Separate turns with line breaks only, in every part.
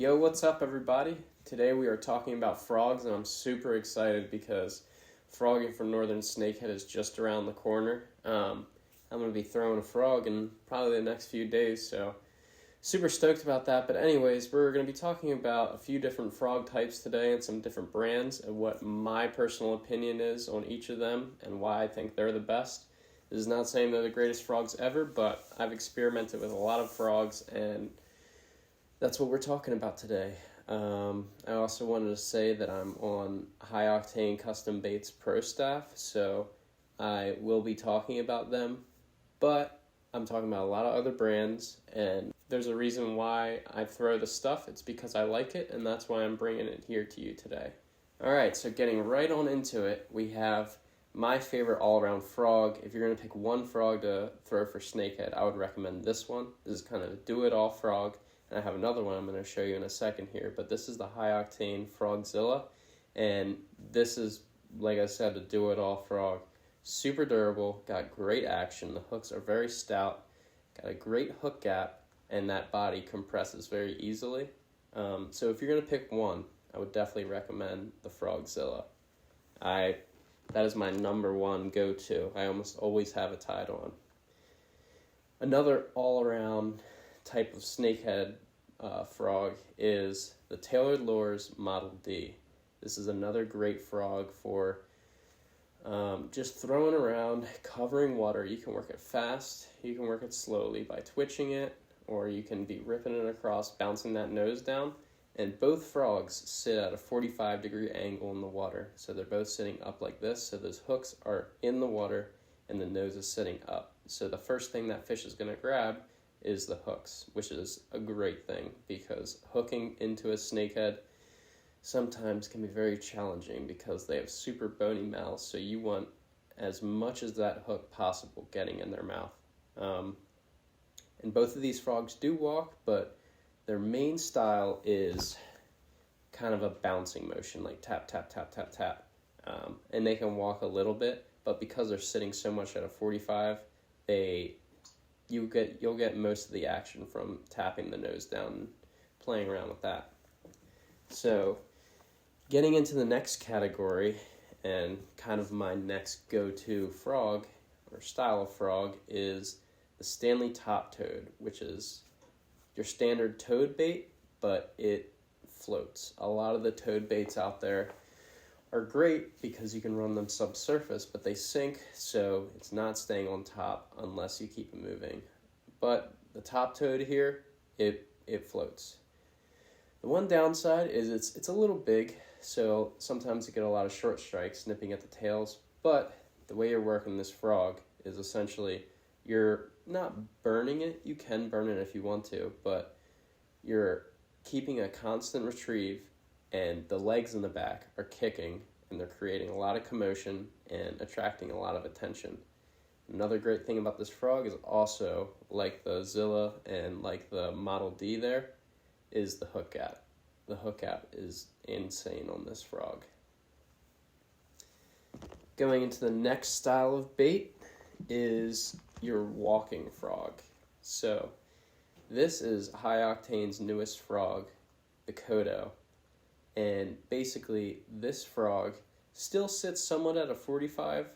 Yo, what's up everybody? Today we are talking about frogs and I'm super excited because frogging for northern snakehead is just around the corner. I'm going to be throwing a frog in probably the next few days, so super stoked about that. But anyways, we're going to be talking about a few different frog types today and some different brands and what my personal opinion is on each of them and why I think they're the best. This is not saying they're the greatest frogs ever, but I've experimented with a lot of frogs and that's what we're talking about today. I also wanted to say that I'm on High Octane Custom Baits Pro Staff, so I will be talking about them, but I'm talking about a lot of other brands, and there's a reason why I throw the stuff. It's because I like it, and that's why I'm bringing it here to you today. Alright, so getting right on into it, we have my favorite all-around frog. If you're going to pick one frog to throw for snakehead, I would recommend this one. This is kind of a do-it-all frog. And I have another one I'm going to show you in a second here, but this is the High Octane Frogzilla, and this is, like I said, a do-it-all frog. Super durable, got great action, the hooks are very stout, got a great hook gap, and that body compresses very easily. So if you're going to pick one, I would definitely recommend the Frogzilla. That is my number one go-to. I almost always have it tied on. Another all-around type of snakehead frog is the Tailored Lures Model D. This is another great frog for just throwing around, covering water. You can work it fast, you can work it slowly by twitching it, or you can be ripping it across, bouncing that nose down. And both frogs sit at a 45-degree angle in the water. So they're both sitting up like this, so those hooks are in the water and the nose is sitting up. So the first thing that fish is going to grab is the hooks, which is a great thing because hooking into a snakehead sometimes can be very challenging because they have super bony mouths, so you want as much as that hook possible getting in their mouth. And both of these frogs do walk, but their main style is kind of a bouncing motion, like tap, tap, tap, tap, tap. And they can walk a little bit, but because they're sitting so much at a 45, you'll get most of the action from tapping the nose down and playing around with that. So getting into the next category and kind of my next go-to frog or style of frog is the Stanley Top Toad, which is your standard toad bait, but it floats. A lot of the toad baits out there are great because you can run them subsurface, but they sink, so it's not staying on top unless you keep it moving. But the Top Toad here, it floats. The one downside is it's a little big, so sometimes you get a lot of short strikes nipping at the tails, but the way you're working this frog is essentially you're not burning it. You can burn it if you want to, but you're keeping a constant retrieve and the legs in the back are kicking and they're creating a lot of commotion and attracting a lot of attention. Another great thing about this frog is also, like the Zilla and like the Model D there, is the hook gap. The hook gap is insane on this frog. Going into the next style of bait is your walking frog. So this is High Octane's newest frog, the Kodo. And basically this frog still sits somewhat at a 45,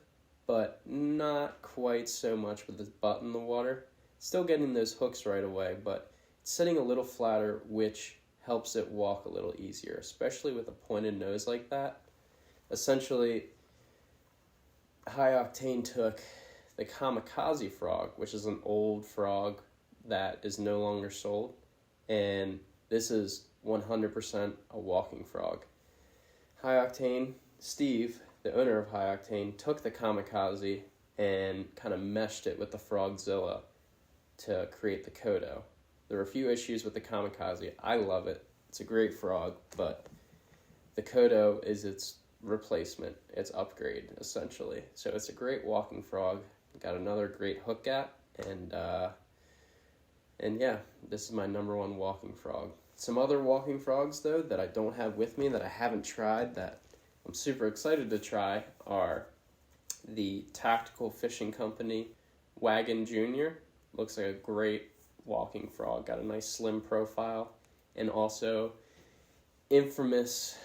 but not quite so much with its butt in the water. Still getting those hooks right away, but it's sitting a little flatter, which helps it walk a little easier, especially with a pointed nose like that. Essentially, High Octane took the Kamikaze frog, which is an old frog that is no longer sold, and this is 100% a walking frog. High Octane, Steve, the owner of High Octane, took the Kamikaze and kind of meshed it with the Frogzilla to create the Kodo. There are a few issues with the Kamikaze. I love it. It's a great frog, but the Kodo is its replacement, its upgrade, essentially. So it's a great walking frog. Got another great hook gap, and yeah, this is my number one walking frog. Some other walking frogs, though, that I don't have with me, that I haven't tried, that I'm super excited to try, are the Tactical Fishing Company Wag'n Jr. Looks like a great walking frog. Got a nice slim profile. and also infamous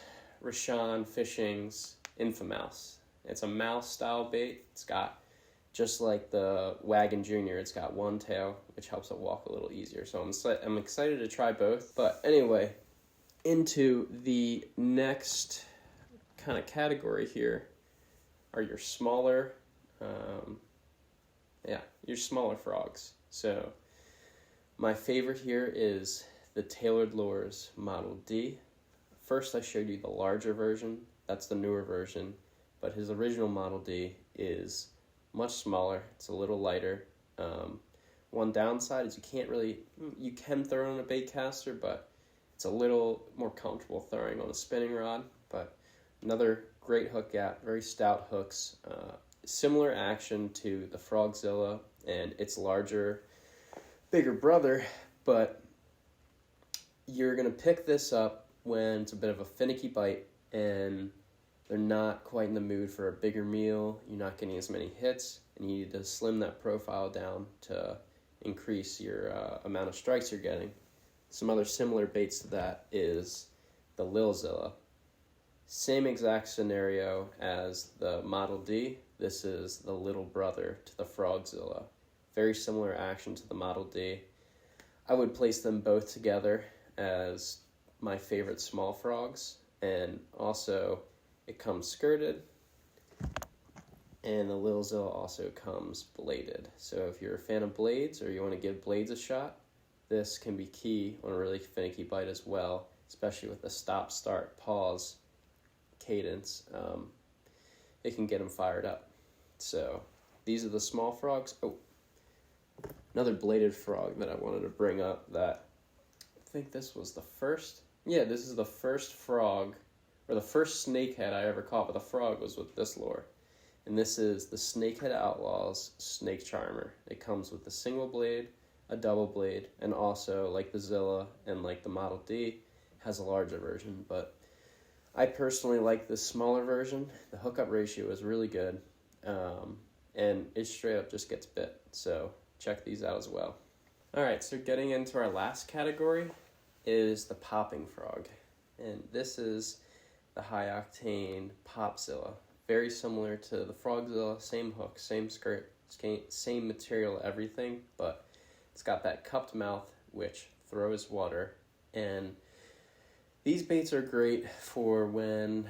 Rashawn Fishing's InfaMouse. It's a mouse style bait. It's got, just like the Wag'n Jr, it's got one tail, which helps it walk a little easier. So I'm excited to try both. But anyway, into the next kind of category here are your smaller, your smaller frogs. So my favorite here is the Tailored Lures Model D. First I showed you the larger version. That's the newer version. But his original Model D is much smaller. It's a little lighter. One downside is you can throw it on a bait caster, but it's a little more comfortable throwing on a spinning rod. But another great hook gap, very stout hooks. Similar action to the Frogzilla and its larger, bigger brother, but you're going to pick this up when it's a bit of a finicky bite and they're not quite in the mood for a bigger meal, you're not getting as many hits, and you need to slim that profile down to increase your amount of strikes you're getting. Some other similar baits to that is the Lil Zilla. Same exact scenario as the Model D. This is the little brother to the Frogzilla. Very similar action to the Model D. I would place them both together as my favorite small frogs, and also it comes skirted, and the Lil Zilla also comes bladed. So if you're a fan of blades or you want to give blades a shot, this can be key on a really finicky bite as well, especially with the stop, start, pause cadence. It can get them fired up. So these are the small frogs. Oh, another bladed frog that I wanted to bring up that I think this was the first. Yeah, this is the first frog, or the first snakehead I ever caught with a frog was with this lure. And this is the Snakehead Outlawz Snake Charmer. It comes with a single blade, a double blade, and also, like the Zilla and like the Model D, has a larger version. But I personally like this smaller version. The hookup ratio is really good, and it straight up just gets bit. So check these out as well. Alright, so getting into our last category is the popping frog. And this is the high octane Popzilla. Very similar to the Frogzilla, same hook, same skirt, same material, everything, but it's got that cupped mouth which throws water. And these baits are great for when,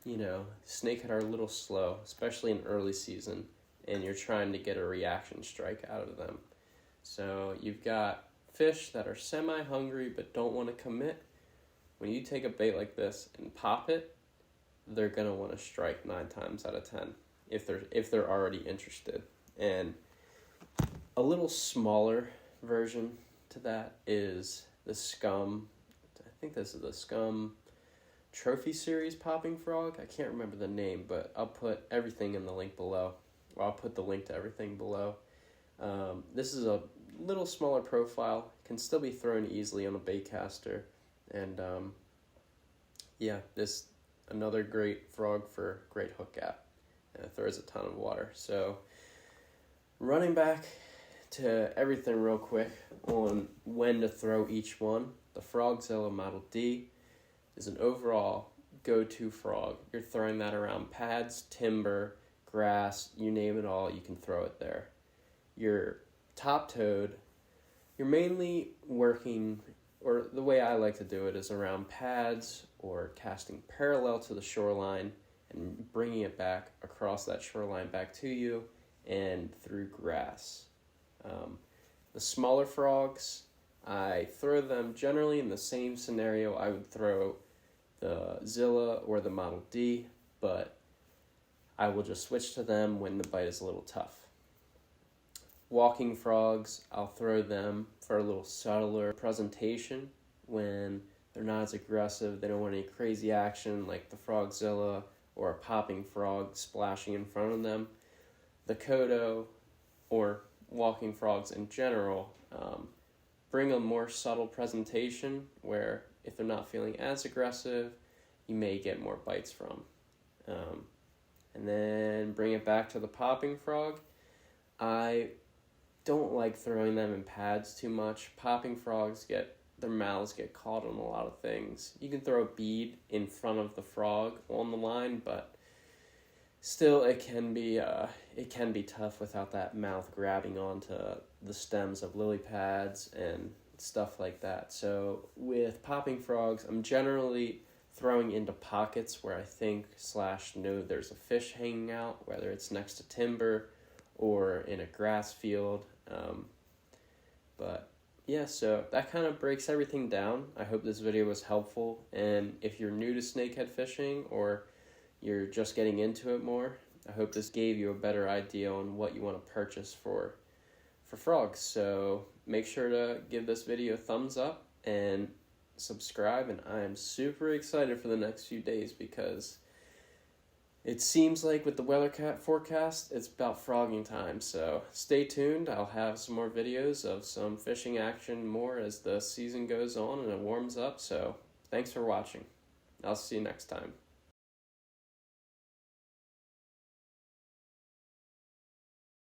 snakehead are a little slow, especially in early season, and you're trying to get a reaction strike out of them. So you've got fish that are semi-hungry but don't want to commit. When you take a bait like this and pop it, they're going to want to strike 9 times out of 10 if they're already interested. And a little smaller version to that is the Scum. I think this is the Scum Trophy Series popping frog. I can't remember the name, but I'll put everything in the link below. Or I'll put the link to everything below. This is a little smaller profile. Can still be thrown easily on a bait caster. And this another great frog for great hook gap. And it throws a ton of water. So running back to everything real quick on when to throw each one. The Frogzilla Model D is an overall go-to frog. You're throwing that around pads, timber, grass, you name it all, you can throw it there. Your Top Toad, you're mainly working, or the way I like to do it is around pads or casting parallel to the shoreline and bringing it back across that shoreline back to you and through grass. The smaller frogs, I throw them generally in the same scenario I would throw the Zilla or the Model D, but I will just switch to them when the bite is a little tough. Walking frogs, I'll throw them for a little subtler presentation when they're not as aggressive, they don't want any crazy action like the Frogzilla or a popping frog splashing in front of them. The Kodo, or walking frogs in general, bring a more subtle presentation where if they're not feeling as aggressive, you may get more bites from. And then bring it back to the popping frog. I don't like throwing them in pads too much. Popping frogs get their mouths get caught on a lot of things. You can throw a bead in front of the frog on the line, but still it can be tough without that mouth grabbing onto the stems of lily pads and stuff like that. So with popping frogs, I'm generally throwing into pockets where I think / know there's a fish hanging out, whether it's next to timber or in a grass field. But yeah, so that kind of breaks everything down. I hope this video was helpful, and if you're new to snakehead fishing or you're just getting into it more, I hope this gave you a better idea on what you want to purchase for frogs. So make sure to give this video a thumbs up and subscribe, and I am super excited for the next few days because it seems like with the weather forecast, it's about frogging time. So stay tuned. I'll have some more videos of some fishing action more as the season goes on and it warms up. So thanks for watching. I'll see you next time.